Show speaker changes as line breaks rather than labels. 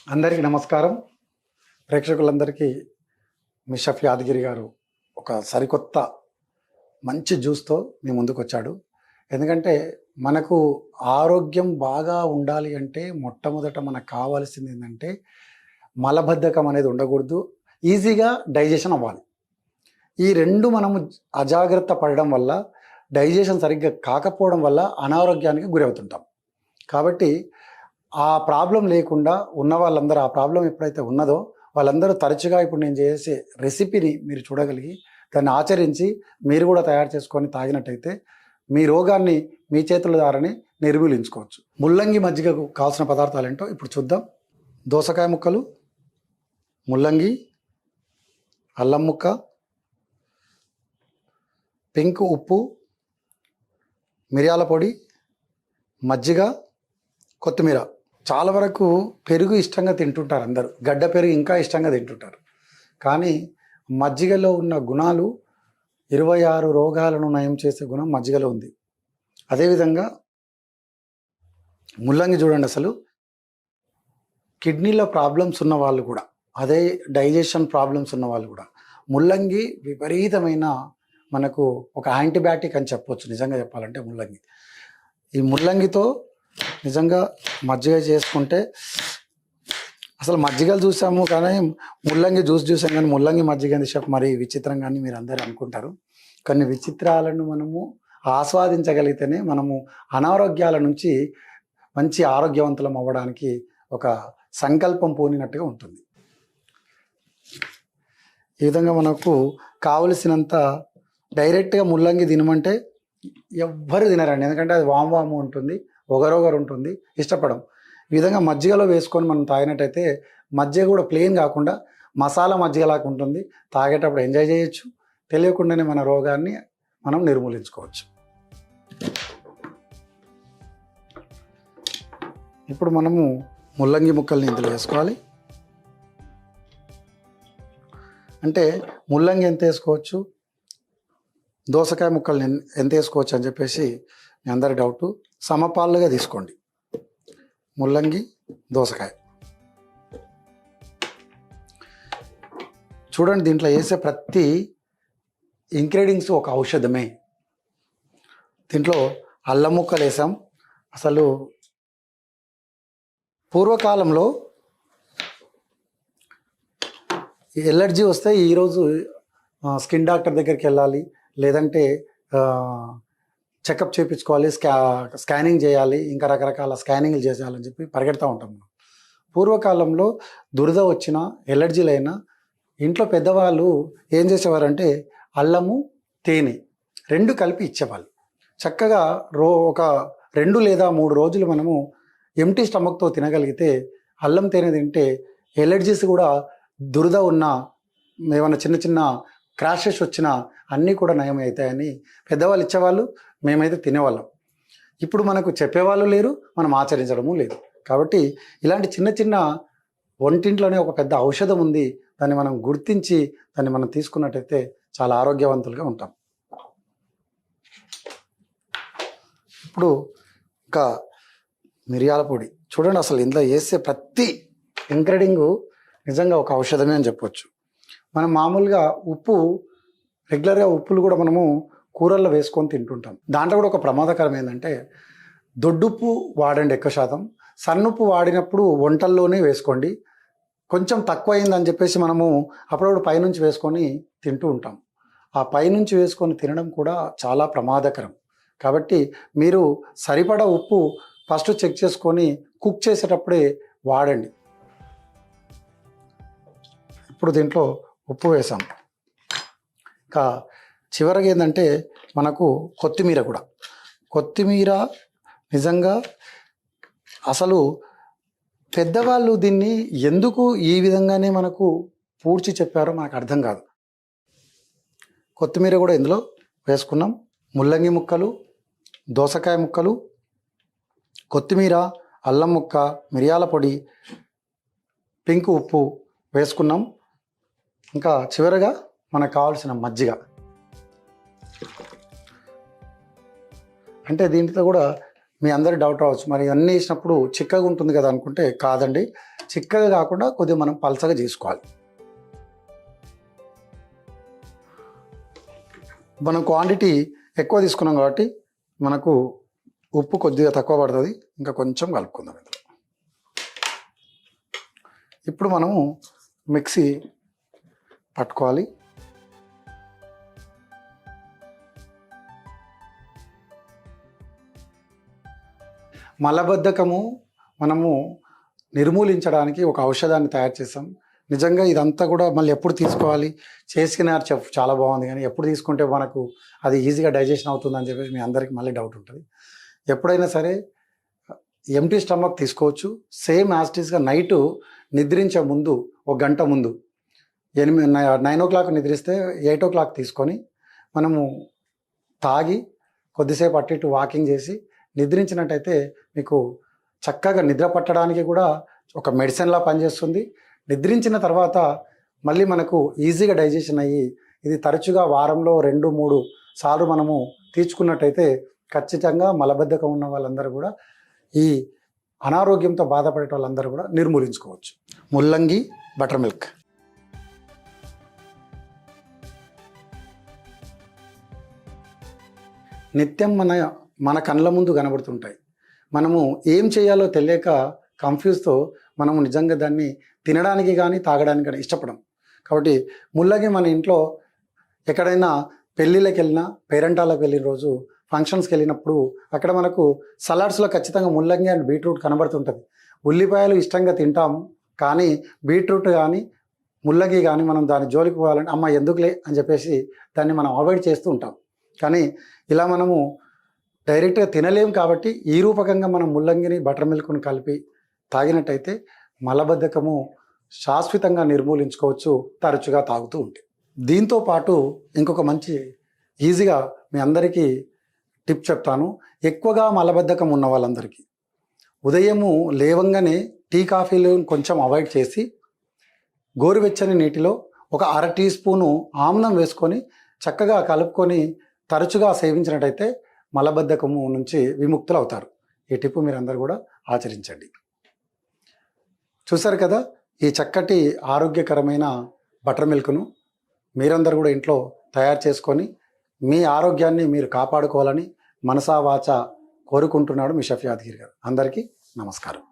అందరికీ నమస్కారం. ప్రేక్షకులందరికీ మీ షఫ్ యాదగిరి గారు ఒక సరికొత్త మంచి జ్యూస్తో మీ ముందుకు వచ్చాడు. ఎందుకంటే మనకు ఆరోగ్యం బాగా ఉండాలి అంటే మొట్టమొదట మనకు కావాల్సింది ఏంటంటే మలబద్ధకం అనేది ఉండకూడదు, ఈజీగా డైజెషన్ అవ్వాలి. ఈ రెండు మనము అజాగ్రత్త పడడం వల్ల, డైజెషన్ సరిగ్గా కాకపోవడం వల్ల అనారోగ్యానికి గురవుతుంటాం. కాబట్టి ఆ ప్రాబ్లం లేకుండా ఉన్న వాళ్ళందరూ, ఆ ప్రాబ్లం ఎప్పుడైతే ఉన్నదో వాళ్ళందరూ తరచుగా ఇప్పుడు నేను చేసే రెసిపీని మీరు చూడగలిగి దాన్ని ఆచరించి మీరు కూడా తయారు చేసుకొని తాగినట్టయితే మీ రోగాన్ని మీ చేతుల ద్వారానే నిర్మూలించుకోవచ్చు. ముల్లంగి మజ్జిగకు కావాల్సిన పదార్థాలు ఏంటో ఇప్పుడు చూద్దాం. దోసకాయ ముక్కలు, ముల్లంగి, అల్లం ముక్క, పింక్ ఉప్పు, మిరియాల పొడి, మజ్జిగ, కొత్తిమీర. చాలా వరకు పెరుగు ఇష్టంగా తింటుంటారు అందరూ, గడ్డ పెరుగు ఇంకా ఇష్టంగా తింటుంటారు. కానీ మజ్జిగలో ఉన్న గుణాలు 26 రోగాలను నయం చేసే గుణం మజ్జిగలో ఉంది. అదేవిధంగా ముల్లంగి చూడండి, అసలు కిడ్నీలో ప్రాబ్లమ్స్ ఉన్న వాళ్ళు కూడా, అదే డైజెషన్ ప్రాబ్లమ్స్ ఉన్న వాళ్ళు కూడా ముల్లంగి విపరీతమైన మనకు ఒక యాంటీబయాటిక్ అని చెప్పొచ్చు. నిజంగా చెప్పాలంటే ముల్లంగి, ఈ ముల్లంగితో నిజంగా మజ్జిగ చేసుకుంటే, అసలు మజ్జిగలు చూసాము కానీ ముల్లంగి జ్యూస్ చూసాం కానీ ముల్లంగి మజ్జిగ షెఫ్ మరి విచిత్రంగా అని మీరు అందరూ అనుకుంటారు. కొన్ని విచిత్రాలను మనము ఆస్వాదించగలిగితేనే మనము అనారోగ్యాల నుంచి మంచి ఆరోగ్యవంతులం అవ్వడానికి ఒక సంకల్పం పూనినట్టుగా ఉంటుంది. ఈ విధంగా మనకు కావలసినంత డైరెక్ట్గా ముల్లంగి తినమంటే ఎవ్వరు తినరండి, ఎందుకంటే అది వాము ఉంటుంది, ఒగరొగరు ఉంటుంది, ఇష్టపడం. ఈ విధంగా మజ్జిగలో వేసుకొని మనం తాగినట్టయితే మజ్జిగ కూడా ప్లెయిన్ కాకుండా మసాలా మజ్జిగలాగా ఉంటుంది. తాగేటప్పుడు ఎంజాయ్ చేయొచ్చు, తెలియకుండానే మన రోగాన్ని మనం నిర్మూలించుకోవచ్చు. ఇప్పుడు మనము ముల్లంగి ముక్కల్ని ఇందులో వేసుకోవాలి. అంటే ముల్లంగి ఎంత వేసుకోవచ్చు, దోసకాయ ముక్కల్ని ఎంత వేసుకోవచ్చు అని చెప్పేసి మీ అందరి డౌటు. సమపాలుగా తీసుకోండి, ముల్లంగి, దోసకాయ. చూడండి, దీంట్లో వేసే ప్రతి ఇంగ్రీడియంట్స్ ఒక ఔషధమే. దీంట్లో అల్లం ముక్కలు వేసాం. అసలు పూర్వకాలంలో ఎలర్జీ వస్తే ఈరోజు స్కిన్ డాక్టర్ దగ్గరికి వెళ్ళాలి, లేదంటే చెకప్ చేయించుకోవాలి, స్కానింగ్ చేయాలి, ఇంకా రకరకాల స్కానింగ్లు చేసేయాలని చెప్పి పరిగెడతా ఉంటాం మనం. పూర్వకాలంలో దురద వచ్చినా, ఎలర్జీలైనా ఇంట్లో పెద్దవాళ్ళు ఏం చేసేవారంటే అల్లము, తేనె రెండు కలిపి ఇచ్చేవాళ్ళు. చక్కగా ఒక 2 లేదా 3 రోజులు మనము ఎంటీ స్టమక్తో తినగలిగితే, అల్లం తేనె తింటే ఎలర్జీస్ కూడా, దురద ఉన్న ఏమైనా చిన్న చిన్న క్రాషెస్ వచ్చినా అన్నీ కూడా నయం అవుతాయని పెద్దవాళ్ళు ఇచ్చేవాళ్ళు. మేమైతే తినేవాళ్ళం. ఇప్పుడు మనకు చెప్పేవాళ్ళు లేరు, మనం ఆచరించడము లేదు. కాబట్టి ఇలాంటి చిన్న చిన్న వంటింట్లోనే ఒక పెద్ద ఔషధం ఉంది. దాన్ని మనం గుర్తించి దాన్ని మనం తీసుకున్నట్టయితే చాలా ఆరోగ్యవంతులుగా ఉంటాం. ఇప్పుడు ఇంకా మిరియాల పొడి చూడండి, అసలు ఇందులో వేసే ప్రతి ఇంగ్రీడియంట్ నిజంగా ఒక ఔషధమే అని చెప్పొచ్చు. మనం మామూలుగా ఉప్పు, రెగ్యులర్గా ఉప్పులు కూడా మనము కూరల్లో వేసుకొని తింటుంటాం. దాంట్లో కూడా ఒక ప్రమాదకరం ఏంటంటే దొడ్డుప్పు వాడండి ఎక్కువ శాతం. సన్నుప్పు వాడినప్పుడు వంటల్లోనే వేసుకోండి. కొంచెం తక్కువ అయిందని చెప్పేసి మనము అప్పుడప్పుడు పైనుంచి వేసుకొని తింటూ ఉంటాం. ఆ పైనుంచి వేసుకొని తినడం కూడా చాలా ప్రమాదకరం. కాబట్టి మీరు సరిపడా ఉప్పు ఫస్ట్ చెక్ చేసుకొని కుక్ చేసేటప్పుడే వాడండి. ఇప్పుడు దీంట్లో ఉప్పు వేసాం. ఇంకా చివరిగా ఏంటంటే మనకు కొత్తిమీర కూడా. కొత్తిమీర నిజంగా అసలు పెద్దవాళ్ళు దీన్ని ఎందుకు ఈ విధంగానే మనకు పూడ్చి చెప్పారో మనకు అర్థం కాదు. కొత్తిమీర కూడా ఇందులో వేసుకున్నాం. ముల్లంగి ముక్కలు, దోసకాయ ముక్కలు, కొత్తిమీర, అల్లం ముక్క, మిరియాల పొడి, పింక్ ఉప్పు వేసుకున్నాం. ఇంకా చివరగా మనకు కావాల్సిన మజ్జిగ. అంటే దీంట్లో కూడా మీ అందరి డౌట్ రావచ్చు, మరి అన్నీ వేసినప్పుడు చిక్కగా ఉంటుంది కదా అనుకుంటే కాదండి. చిక్కగా కాకుండా కొద్దిగా మనం పలచగా చేసుకోవాలి. మనం క్వాంటిటీ ఎక్కువ తీసుకున్నాం కాబట్టి మనకు ఉప్పు కొద్దిగా తక్కువ పడుతుంది. ఇంకా కొంచెం కలుపుకుందాం ఇందులో. ఇప్పుడు మనము మిక్సీ పట్టుకోవాలి. మలబద్ధకము మనము నిర్మూలించడానికి ఒక ఔషధాన్ని తయారు చేసాం. నిజంగా ఇదంతా కూడా మళ్ళీ ఎప్పుడు తీసుకోవాలి, చేసుకున్నారు చాలా బాగుంది, కానీ ఎప్పుడు తీసుకుంటే మనకు అది ఈజీగా డైజెషన్ అవుతుందని చెప్పేసి మీ అందరికీ మళ్ళీ డౌట్ ఉంటుంది. ఎప్పుడైనా సరే ఎంటీ స్టమక్ తీసుకోవచ్చు. సేమ్ యాస్టీస్గా నైటు నిద్రించే ముందు ఒక గంట ముందు 9 o'clock నిద్రిస్తే 8 o'clock తీసుకొని మనము తాగి కొద్దిసేపు అటు ఇటు వాకింగ్ చేసి నిద్రించినట్టయితే మీకు చక్కగా నిద్ర పట్టడానికి కూడా ఒక మెడిసిన్లా పనిచేస్తుంది. నిద్రించిన తర్వాత మళ్ళీ మనకు ఈజీగా డైజెషన్ అయ్యి ఇది తరచుగా వారంలో 2-3 సార్లు మనము తీర్చుకున్నట్టయితే ఖచ్చితంగా మలబద్ధకం ఉన్న వాళ్ళందరూ కూడా ఈ అనారోగ్యంతో బాధపడే వాళ్ళందరూ కూడా నిర్మూలించుకోవచ్చు. ముల్లంగి బటర్ మిల్క్. నిత్యం మన కళ్ళ ముందు కనబడుతుంటాయి. మనము ఏం చేయాలో తెలియక కన్ఫ్యూజ్తో మనము నిజంగా దాన్ని తినడానికి కానీ తాగడానికి కానీ ఇష్టపడం. కాబట్టి ముల్లంగి మన ఇంట్లో ఎక్కడైనా పెళ్ళిళ్ళకి వెళ్ళినా, పేరెంటాలకు వెళ్ళిన రోజు, ఫంక్షన్స్కి వెళ్ళినప్పుడు అక్కడ మనకు సలాడ్స్లో ఖచ్చితంగా ముల్లంగి అండ్ బీట్రూట్ కనబడుతుంటుంది. ఉల్లిపాయలు ఇష్టంగా తింటాము, కానీ బీట్రూట్ కానీ ముల్లంగి కానీ మనం దాని జోలికి పోవాలంటే అమ్మ ఎందుకులే అని చెప్పేసి దాన్ని మనం అవాయిడ్ చేస్తూ ఉంటాం. కానీ ఇలా మనము డైరెక్ట్గా తినలేము కాబట్టి ఈ రూపకంగా మనం ముల్లంగిని బటర్ మిల్క్ను కలిపి తాగినట్టయితే మలబద్ధకము శాశ్వతంగా నిర్మూలించుకోవచ్చు, తరచుగా తాగుతూ ఉంటే. దీంతో పాటు ఇంకొక మంచి ఈజీగా మీ అందరికీ టిప్ చెప్తాను. ఎక్కువగా మలబద్ధకం ఉన్న వాళ్ళందరికీ ఉదయము లేవంగానే టీ కాఫీలు కొంచెం అవాయిడ్ చేసి గోరువెచ్చని నీటిలో ఒక 1/2 టీ స్పూను ఆమ్లం వేసుకొని చక్కగా కలుపుకొని తరచుగా సేవించినట్టయితే మలబద్ధకము నుంచి విముక్తులు అవుతారు. ఈ టిప్పు మీరందరూ కూడా ఆచరించండి. చూసారు కదా ఈ చక్కటి ఆరోగ్యకరమైన బటర్ మిల్క్ను మీరందరూ కూడా ఇంట్లో తయారు చేసుకొని మీ ఆరోగ్యాన్ని మీరు కాపాడుకోవాలని మనసా వాచ కోరుకుంటున్నాడు మీ షఫీ యాదగిరి గారు. అందరికీ నమస్కారం.